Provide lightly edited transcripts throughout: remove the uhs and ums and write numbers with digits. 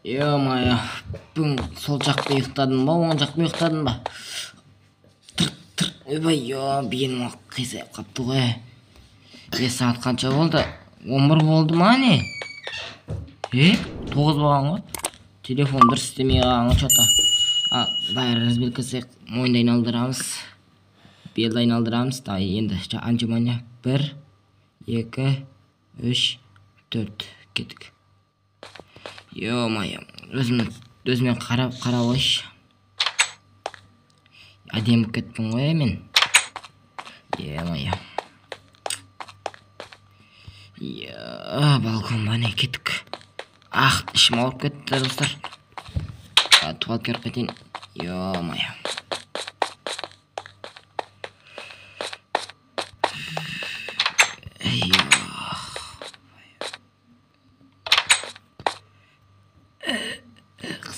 Ё-моё, бүгін сол жақта ұйықтадың ба, оң жақта ұйықтадың ба? Ойбай, белім қисайып қапты ғой. Сағат қанша болды? 11 болды ма не? 9 болған ғой. Телефон дұрыс істемей қалған ғой что-то. Бәрі разбелкасы мойынды айналдырамыз. Белді айналдырамыз. Енді анжымания 1, 2, 3, 4 кеттік. Ё-моё, өзіме қарап ойшы. Әдемі кеттім ғой мен. Ё-моё. Балкон бәне кеттік. Ішім ауырып кетті достар. Туалет көріп кетейін. Ё-моё.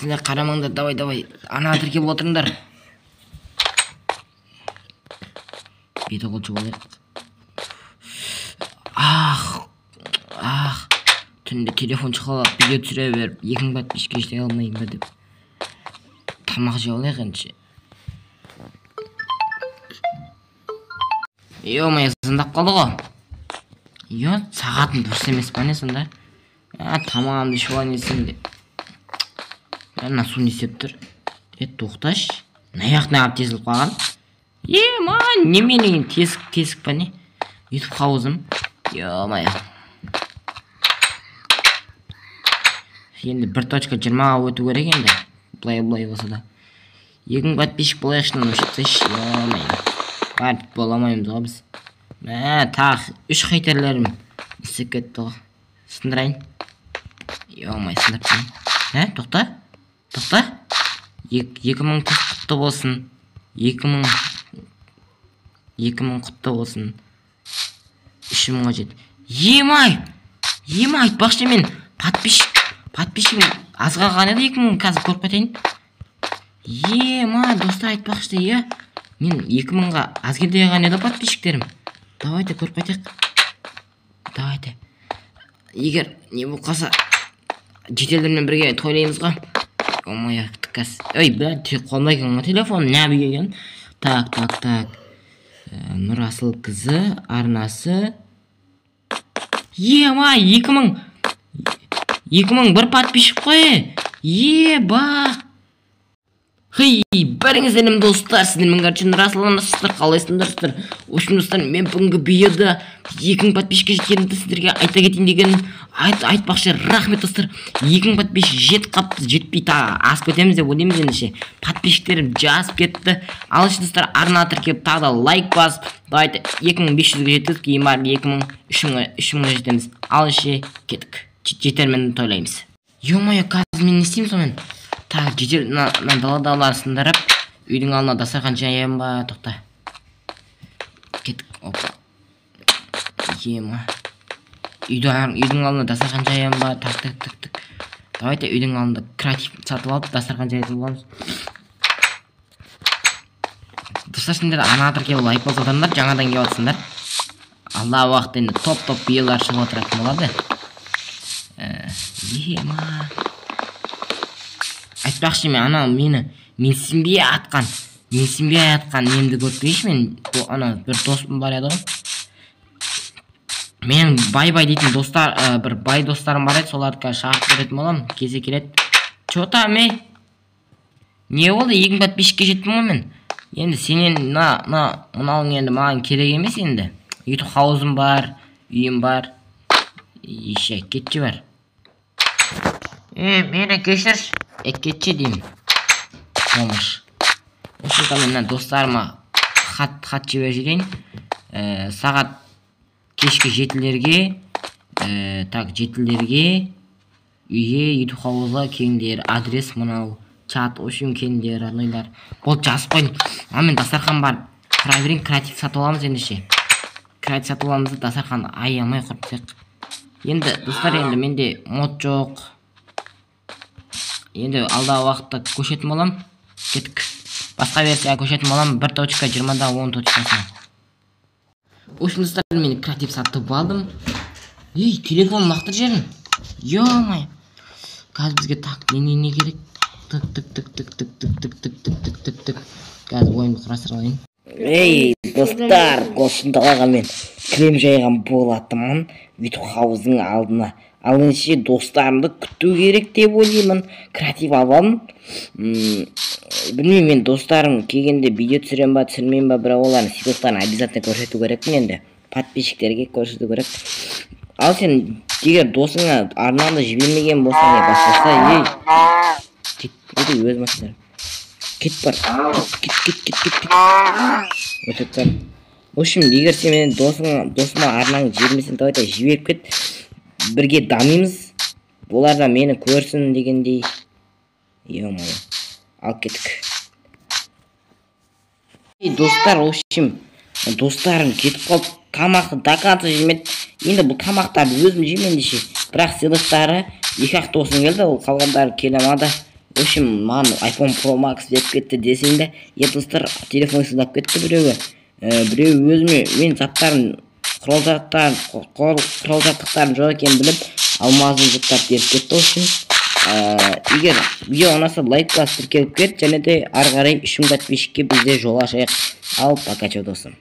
Қызылер қарамаңдар, давай. Ана тіркеп отырыңдар. Беті қолшы болайық. Түнде телефон шығалап, видео түсіре беріп, 2 подписчик еште қалмайын ба деп. Тамақ жей олайық әнші. Ё-моё, зындап қалды ғой. Сағатын дұрыс емес па не сонда? Тамағымды шуан есің деп. Ана су не істеп тұр? Тоқташ. Наяқ тесіліп қалған. Неменен тесік па не? YouTube қауызым. Ё-моё. Енді 1.20-ға өту керек енді. Бұлай болса да. 2 подписчик болайықшынан өшетсейші. Ё-моё. Барып боламаймыз ғой біз. Тағы 3 хейтерлерім істеп кетті ғой. Сындырайын. Ё-моё, сындырып. Тоқта. 2000 құтты болсын. 2000 құтты болсын. 3000-ға жет. Айтпақшы мен подписчигім азға қалған еді, 2000 қазір көріп кетейін. Достар айтпақшы де, мен 2000-ға аз келді қалған еді подписчиктерім. Давайте көріп кетейік. Давайте. Егер не бұл қалса жетелдермен бірге тойлаймыз ғой. Ой, тіккәс. Қолымда екен ғой телефон, нәбі келген. Так. Нұрасыл қызы, арнасы. 2000 бір подписчик қой. Бәріңіздерім достар, сіздермен көрші Нұрасылғандарсыздар, қалайсыңдарсыздар. Өшім достар, мен бүгінгі видеода 2000 подписчикке жеткенімді сіздерге айта кетейін деген айтпақшы. Рахмет достар. 2000 подписчик жетпей асып кетеміз деп ойлаймыз ендеше. Подписчиктерім жасып кетті. Ал үшін достар, арна тіркеп тағы да лайк басып, давайте 2500-ге жеткіз, кейін барып 3000-ға жетеміз. Ал үшін кеттік. Жетермен тойлаймыз. Ё-моё, қазір мен не істеймін сонымен? Так, жетер далалар сындырып, үйдің алдына дастархан жайын ба, тоқта. Кеттік, опа. Үйдің алдына дастархан жайын ба, так. Давайте үйдің алдына креатив сатып алып, дастархан жайын боламыз. Достар, сендер ана тіркеп лайк басып отырыңдар, жаңадан келіп отырсыңдар. Алла уақыт енді топ биылар шығып отыратын болады. Айтпақшы мен сенбей атқан немді көріп мен бір доспым бар еді ғой. Мен бай дейтін достар, бір бай достарым бар еді, соларды шағып беретін болам, кесе келеді. Чота не болды, 2 подписчикке жеттім ғой мен. Енді сенен мұналың енді маған керек емес енді. YouTube хаузым бар, үйім бар. Кетші бар. Мені кешірші. Кетші деймін. Помыш. Осы мен достарыма хат жібер жүрейін. Сағат кешкі жетілерге үйе YouTube хауызға кеңдер, адрес мұнау, чат, өшін кеңдер, арнайлар. Бұл жазып қойын. Мен дастархан бар. Проверин креатив сатып аламыз ендеше. Креатив сатып аламызды дастархан аямай құрып. Енді достар, енді менде мод жоқ. Енді алдағы уақытта көшетін болам. Кеттік. Басқа версияға көшетін болам. 1.20-да 10.20-сына. Өшін достар, мен креатив сатып алдым. Телефон мақтыр жерін. Ё-май. Қазір бізге так не керек? Тык тык тык тык тык тык тык тык тык тык тык тык. Қазір ойынды құрастыра алайын. Ей, достар, осындаларға мен кілем жайған болатынмын YouTube хауыздың алдына. Ал ендеше достарымды күту керек деп ойлаймын. Креатив алам. Білмеймін, мен достарым келгенде видео түсірем ба, түсірмеймін ба, бірақ олардың сыйлықтарын обязательно көрсету керекпін енді. Подписчиктерге көрсету керек. Ал сен егер досыңа арнаңды жібермеген болсаң, басқаша, ей, өз масындар. Кет бар. Кет. Өтіп. В общем, егер сен менің досыма арнаңды жібермесең, давай жіберіп кет. Бірге дамимыз. Олар да мені көрсін дегендей. Ё-моё. Ал кеттік. Достар, в общем, достарым кетіп қалып, тамақты докансы жемеді. Енді бұл тамақтарды өзім жеймін деше. Бірақ сыйлықтары екі-ақ досым келді, ол қалғандары келе алмады. В общем, маған iPhone Pro Max деп кетті десең де, достар, телефон сыйлап кетті біреуі. Біреуі өзіме мен заттарын құрал-жабдықтарын жоқ екенін біліп, алмазын жұттап беріп кетті. В общем, егер видео ұнаса лайк басып тіркеліп кет, және де ары қарай 3000 подписчикке бізде жол ашайық. Ал пока, достым.